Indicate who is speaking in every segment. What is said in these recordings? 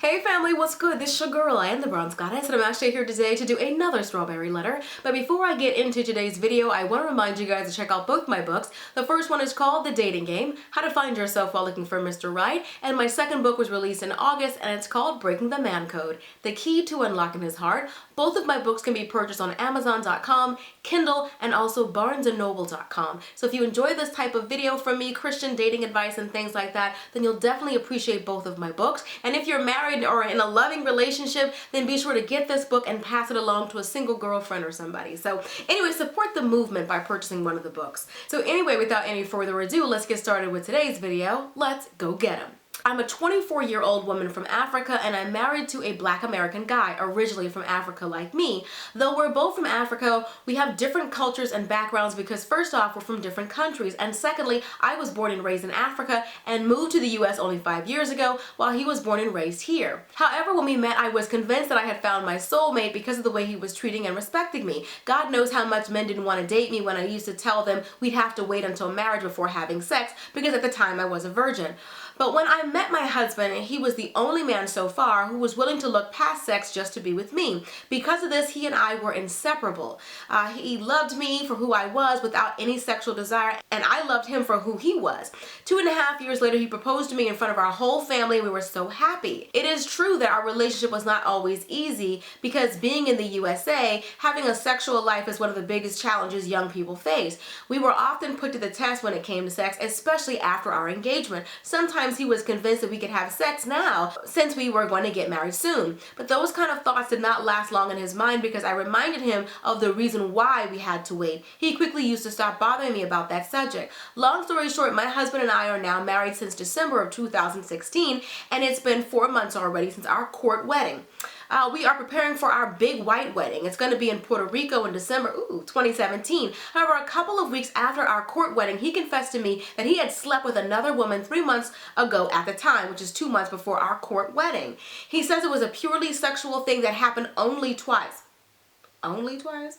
Speaker 1: Hey family, what's good? This is your girl, I am the Bronze Goddess, and I'm actually here today to do another strawberry letter. But before I get into today's video, I want to remind you guys to check out both my books. The first one is called The Dating Game, How to Find Yourself While Looking for Mr. Right, and my second book was released in August, and it's called Breaking the Man Code, The Key to Unlocking His Heart. Both of my books can be purchased on Amazon.com, Kindle, and also BarnesandNoble.com. So if you enjoy this type of video from me, Christian dating advice and things like that, then you'll definitely appreciate both of my books. And if you're married or in a loving relationship, then be sure to get this book and pass it along to a single girlfriend or somebody. So anyway, support the movement by purchasing one of the books. So anyway, without any further ado, let's get started with today's video. Let's go get 'em. I'm a 24-year-old woman from Africa, and I'm married to a Black American guy, originally from Africa like me. Though we're both from Africa, we have different cultures and backgrounds because first off, we're from different countries, and secondly, I was born and raised in Africa and moved to the US only 5 years ago, while he was born and raised here. However, when we met, I was convinced that I had found my soulmate because of the way he was treating and respecting me. God knows how much men didn't want to date me when I used to tell them we'd have to wait until marriage before having sex, because at the time I was a virgin. But when I met my husband, he was the only man so far who was willing to look past sex just to be with me. Because of this, he and I were inseparable. He loved me for who I was without any sexual desire, and I loved him for who he was. 2.5 years later, he proposed to me in front of our whole family, and we were so happy. It is true that our relationship was not always easy because being in the USA, having a sexual life is one of the biggest challenges young people face. We were often put to the test when it came to sex, especially after our engagement. Sometimes he was convinced that we could have sex now since we were going to get married soon. But those kind of thoughts did not last long in his mind because I reminded him of the reason why we had to wait. He quickly used to stop bothering me about that subject. Long story short, my husband and I are now married since December of 2016, and it's been 4 months already since our court wedding. We are preparing for our big white wedding. It's going to be in Puerto Rico in December, 2017. However, a couple of weeks after our court wedding, he confessed to me that he had slept with another woman 3 months ago at the time, which is 2 months before our court wedding. He says it was a purely sexual thing that happened only twice. Only twice?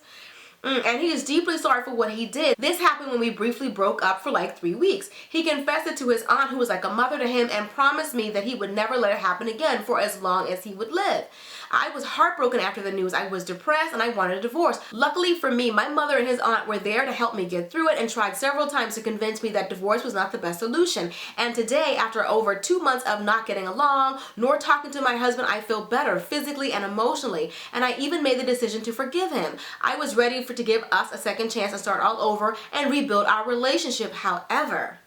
Speaker 1: And he is deeply sorry for what he did. This happened when we briefly broke up for like 3 weeks. He confessed it to his aunt, who was like a mother to him, and promised me that he would never let it happen again for as long as he would live. I was heartbroken after the news. I was depressed and I wanted a divorce. Luckily for me, my mother and his aunt were there to help me get through it and tried several times to convince me that divorce was not the best solution. And today, after over 2 months of not getting along, nor talking to my husband, I feel better physically and emotionally. And I even made the decision to forgive him. I was ready to give us a second chance to start all over and rebuild our relationship. However,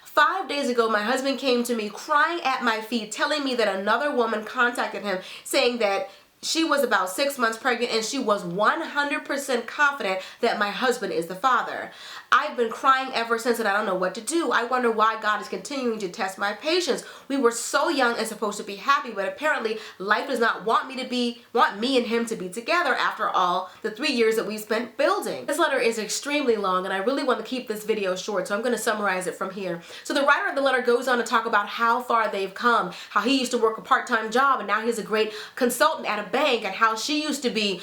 Speaker 1: 5 days ago, my husband came to me crying at my feet, telling me that another woman contacted him saying that she was about 6 months pregnant and she was 100% confident that my husband is the father. I've been crying ever since and I don't know what to do. I wonder why God is continuing to test my patience. We were so young and supposed to be happy, but apparently life does not want me and him to be together after all the 3 years that we spent building. This letter is extremely long and I really want to keep this video short, so I'm going to summarize it from here. So the writer of the letter goes on to talk about how far they've come, how he used to work a part-time job and now he's a great consultant at a bank, and how she used to be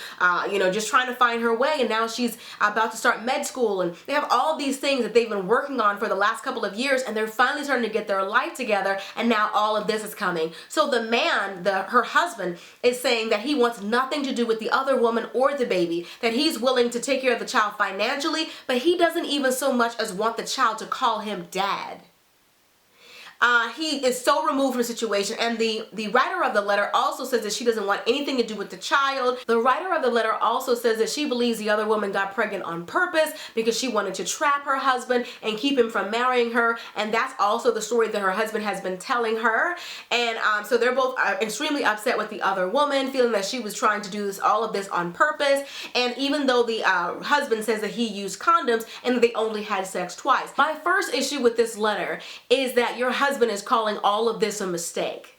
Speaker 1: just trying to find her way, and now she's about to start med school, and they have all these things that they've been working on for the last couple of years, and they're finally starting to get their life together, and now all of this is coming. So the man, her husband, is saying that he wants nothing to do with the other woman or the baby, that he's willing to take care of the child financially, but he doesn't even so much as want the child to call him dad. He is so removed from the situation, and the writer of the letter also says that she doesn't want anything to do with the child. The writer of the letter also says that she believes the other woman got pregnant on purpose because she wanted to trap her husband and keep him from marrying her, and that's also the story that her husband has been telling her. And so they're both extremely upset with the other woman, feeling that she was trying to do all of this on purpose, and even though the husband says that he used condoms and that they only had sex twice. My first issue with this letter is that your husband is calling all of this a mistake.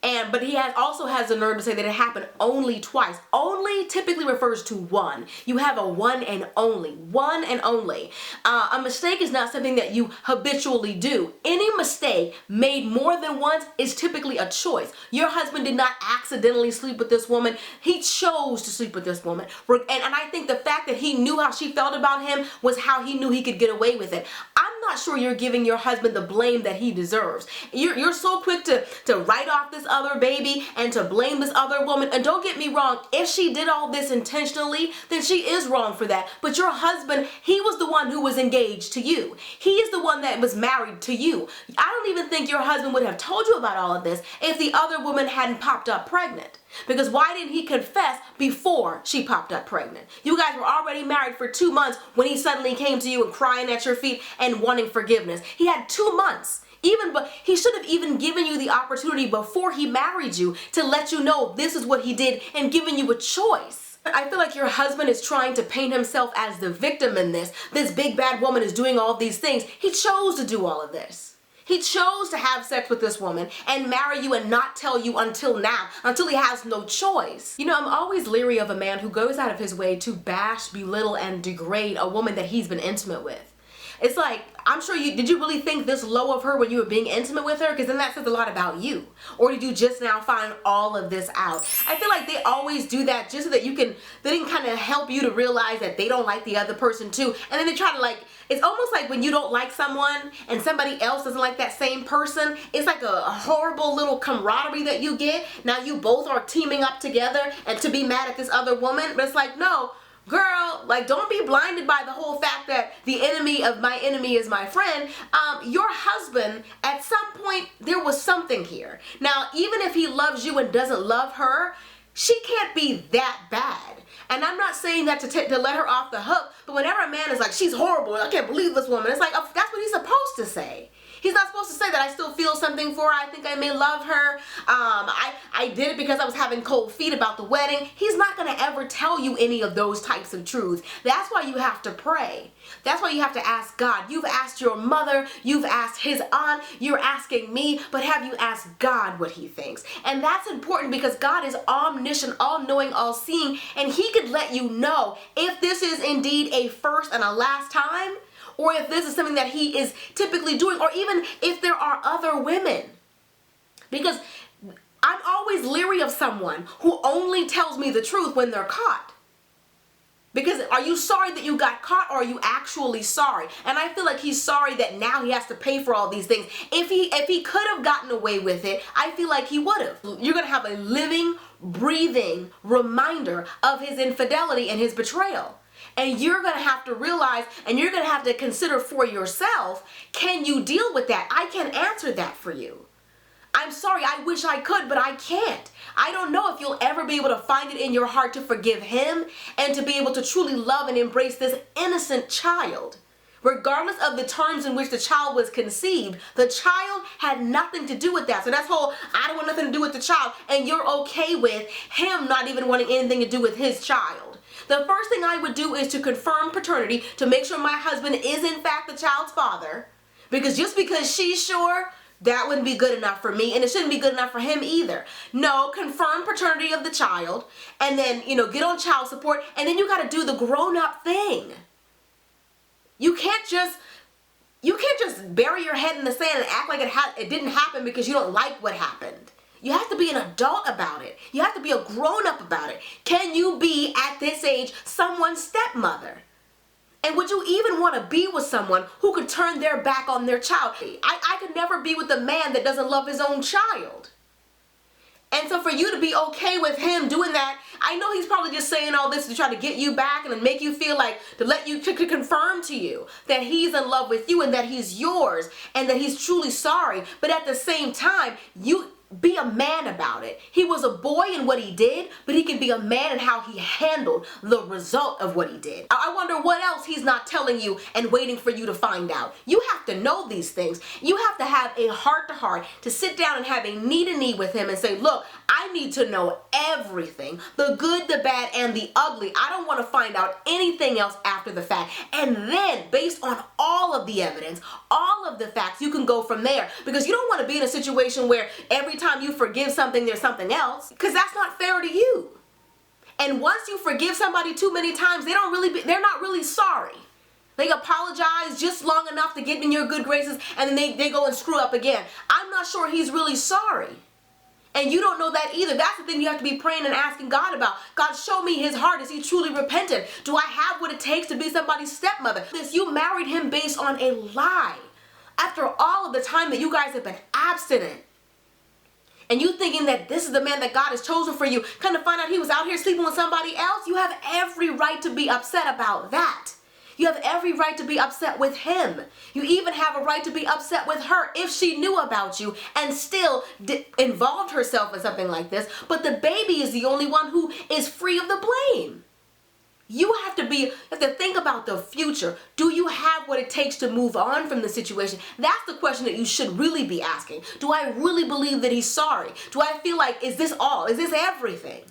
Speaker 1: But he also has the nerve to say that it happened only twice. Only typically refers to one. You have a one and only. One and only. A mistake is not something that you habitually do. Any mistake made more than once is typically a choice. Your husband did not accidentally sleep with this woman. He chose to sleep with this woman. And I think the fact that he knew how she felt about him was how he knew he could get away with it. I'm not sure you're giving your husband the blame that he deserves. You're so quick to write off this other your baby and to blame this other woman. And don't get me wrong, if she did all this intentionally, then she is wrong for that. But your husband, he was the one who was engaged to you. He is the one that was married to you. I don't even think your husband would have told you about all of this if the other woman hadn't popped up pregnant. Because why didn't he confess before she popped up pregnant? You guys were already married for 2 months when he suddenly came to you and crying at your feet and wanting forgiveness. He had 2 months. But he should have even given you the opportunity before he married you to let you know this is what he did and given you a choice. I feel like your husband is trying to paint himself as the victim in this. This big bad woman is doing all these things. He chose to do all of this. He chose to have sex with this woman and marry you and not tell you until now, until he has no choice. You know, I'm always leery of a man who goes out of his way to bash, belittle, and degrade a woman that he's been intimate with. It's like, I'm sure did you really think this low of her when you were being intimate with her? Because then that says a lot about you. Or did you just now find all of this out? I feel like they always do that just so that they can kind of help you to realize that they don't like the other person too. And then they try to it's almost like when you don't like someone and somebody else doesn't like that same person, it's like a horrible little camaraderie that you get. Now you both are teaming up together and to be mad at this other woman. But it's like, no. Girl, don't be blinded by the whole fact that the enemy of my enemy is my friend. Your husband, at some point, there was something here. Now, even if he loves you and doesn't love her, she can't be that bad. And I'm not saying that to let her off the hook, but whenever a man is like, she's horrible, I can't believe this woman, it's like, oh, that's what he's supposed to say. He's not supposed to say that I still feel something for her. I think I may love her. I did it because I was having cold feet about the wedding. He's not going to ever tell you any of those types of truths. That's why you have to pray. That's why you have to ask God. You've asked your mother. You've asked his aunt. You're asking me. But have you asked God what he thinks? And that's important because God is omniscient, all-knowing, all-seeing. And he could let you know if this is indeed a first and a last time, or if this is something that he is typically doing, or even if there are other women. Because I'm always leery of someone who only tells me the truth when they're caught. Because are you sorry that you got caught, or are you actually sorry? And I feel like he's sorry that now he has to pay for all these things. If he could have gotten away with it, I feel like he would have. You're going to have a living, breathing reminder of his infidelity and his betrayal. And you're going to have to realize, and you're going to have to consider for yourself, can you deal with that? I can't answer that for you. I'm sorry, I wish I could, but I can't. I don't know if you'll ever be able to find it in your heart to forgive him and to be able to truly love and embrace this innocent child. Regardless of the terms in which the child was conceived, the child had nothing to do with that. So that's whole, I don't want nothing to do with the child, and you're okay with him not even wanting anything to do with his child. The first thing I would do is to confirm paternity to make sure my husband is in fact the child's father. Because just because she's sure, that wouldn't be good enough for me, and it shouldn't be good enough for him either. No, confirm paternity of the child, and then, get on child support, and then you got to do the grown-up thing. You can't just bury your head in the sand and act like it didn't happen because you don't like what happened. You have to be an adult about it. You have to be a grown-up about it. Can you be, at this age, someone's stepmother? And would you even want to be with someone who could turn their back on their child? I could never be with a man that doesn't love his own child. And so for you to be okay with him doing that, I know he's probably just saying all this to try to get you back and to make you feel like, to confirm to you that he's in love with you and that he's yours and that he's truly sorry. But at the same time, you be a man about it. He was a boy in what he did, but he can be a man in how he handled the result of what he did. I wonder what else he's not telling you and waiting for you to find out. You have to know these things. You have to have a heart-to-heart to sit down and have a knee-to-knee with him and say, look, I need to know everything, the good, the bad, and the ugly. I don't want to find out anything else after the fact. And then, based on all of the evidence, all of the facts, you can go from there. Because you don't want to be in a situation where every time you forgive something, there's something else. Because that's not fair to you. And once you forgive somebody too many times, they're not really sorry. They apologize just long enough to get in your good graces, and then they go and screw up again. I'm not sure he's really sorry. And you don't know that either. That's the thing you have to be praying and asking God about. God, show me his heart. Is he truly repentant? Do I have what it takes to be somebody's stepmother? You married him based on a lie. After all of the time that you guys have been abstinent. and you thinking that this is the man that God has chosen for you, kind of find out he was out here sleeping with somebody else, you have every right to be upset about that. You have every right to be upset with him. You even have a right to be upset with her if she knew about you and still involved herself in something like this. But the baby is the only one who is free of the blame. You have to think about the future. Do you have what it takes to move on from the situation? That's the question that you should really be asking. Do I really believe that he's sorry? Do I feel like, is this all? Is this everything?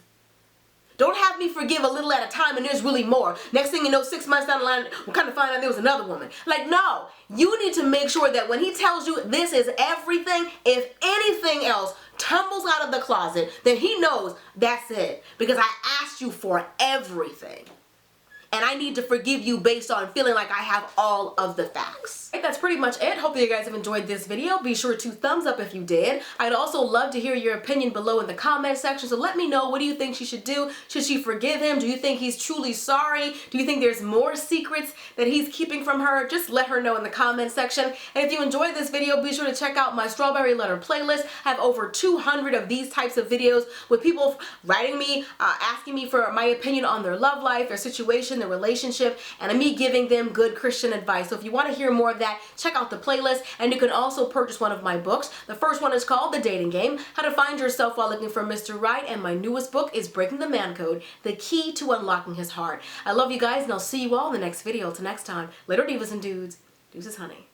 Speaker 1: Don't have me forgive a little at a time and there's really more. Next thing you know, 6 months down the line, we'll kind of find out there was another woman. Like, no. You need to make sure that when he tells you this is everything, if anything else tumbles out of the closet, then he knows that's it. Because I asked you for everything. And I need to forgive you based on feeling like I have all of the facts. That's pretty much it. Hope you guys have enjoyed this video. Be sure to thumbs up if you did. I'd also love to hear your opinion below in the comment section. So let me know, what do you think she should do? Should she forgive him? Do you think he's truly sorry? Do you think there's more secrets that he's keeping from her? Just let her know in the comment section. And if you enjoyed this video, be sure to check out my strawberry letter playlist. I have over 200 of these types of videos with people writing me, asking me for my opinion on their love life, their situation, their relationship, and me giving them good Christian advice. So if you want to hear more of that, check out the playlist, and you can also purchase one of my books. The first one is called The Dating Game, How to Find Yourself While Looking for Mr. Right, and my newest book is Breaking the Man Code, The Key to Unlocking His Heart. I love you guys, and I'll see you all in the next video. Till next time, later divas and dudes. Deuces, honey.